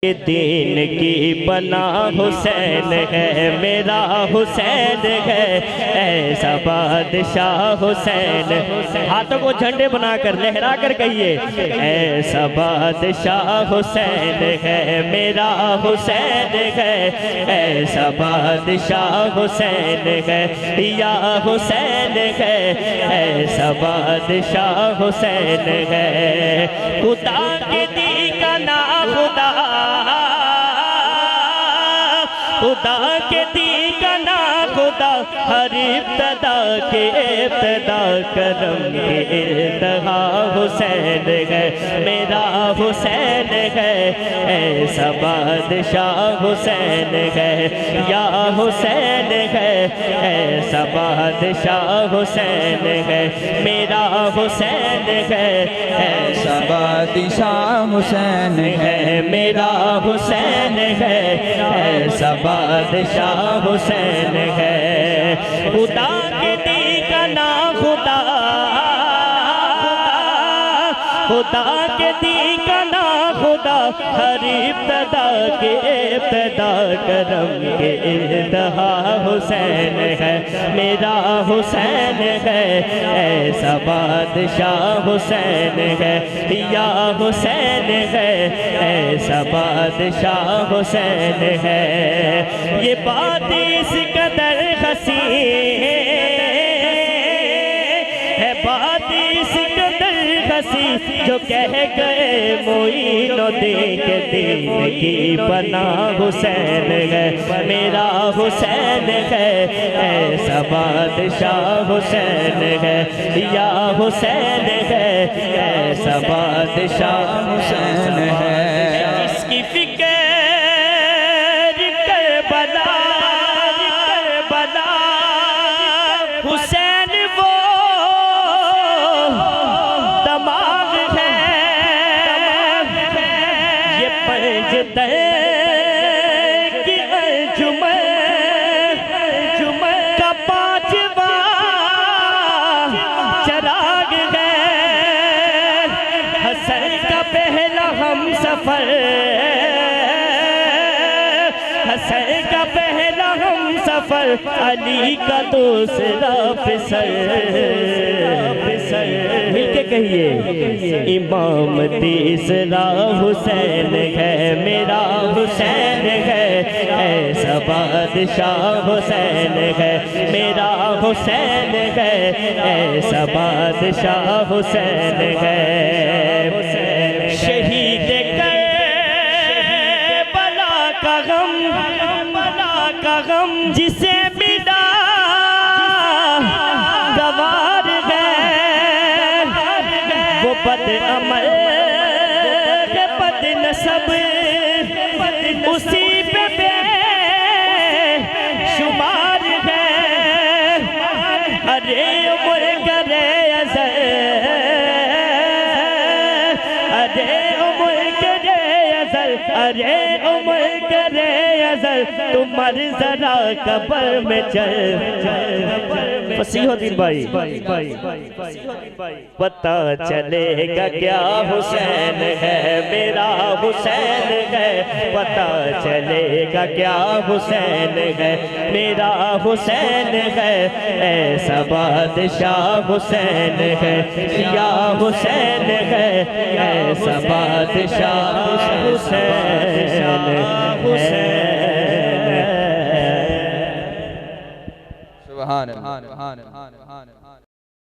दीन की बना हुसैन है, मेरा हुसैन है, ऐसा बादशाह हुसैन। हाथों को झंडे बनाकर लहरा कर कहिए, ऐसा बादशाह हुसैन है, मेरा हुसैन है, ऐसा बादशाह हुसैन है, या हुसैन है, ऐसा बादशाह हुसैन है। खुदा के दी का ना खुदा, खुदा के दी का ना खुदा, हर इब्तदा के इब्तदा करम के इंतहा हुसैन है, मेरा हुसैन है, ऐसा बादशाह हुसैन है, या हुसैन है, ऐसा बादशाह हुसैन है, मेरा हुसैन है, ऐसा बादशाह हुसैन है, मेरा हुसैन है, ऐसा बादशाह हुसैन है। खुदा के दी का ना खुदा, खुदा के दी का ना खुदा, हर इब्तदा के इब्तदा करम के इंतहा हुसैन है, मेरा हुसैन है, ऐसा बादशाह हुसैन है, या हुसैन है, ऐसा बादशाह हुसैन है। ये बात इस कदर हसी है, बात इस कदर हसी, जो कह गए मोइनुद्दीन के दीन की बना हुसैन है, मेरा हुसैन है, ऐसा बादशाह हुसैन है, या हुसैन है, ऐसा बादशाह हुसैन है। इसकी फिक्र करबला, करबला हुसैन वो दमाग है, ये पंजतन की अंजुमन का पांचवा चराग है, हसन का पहला हम सफर, हसन का पहला हम सफर, अली का दूसरा फिसर, फिसर मिलके कहिए, इमाम तीसरा हुसैन है, मेरा हुसैन है, ऐसा बादशाह हुसैन है, मेरा हुसैन है, ऐसा बादशाह हुसैन है। शहीद करबला का गम, बला का गम जिसे मिला गवार है, वो बद अमल के बद नसब उसी पे शुमार है। अरे उम्र करे अज़ल, अरे उम्र करे अज़ल, अरे उम्र करे अज़ल, तुम मर जरा कब्र में चल। फसीहुद्दीन भाई, पता चलेगा क्या हुसैन है, मेरा हुसैन है, पता चलेगा क्या हुसैन है, मेरा हुसैन है, ऐसा बादशाह हुसैन है, या हुसैन है, ऐसा बादशाह हुसैन है। सुभान अल्लाह।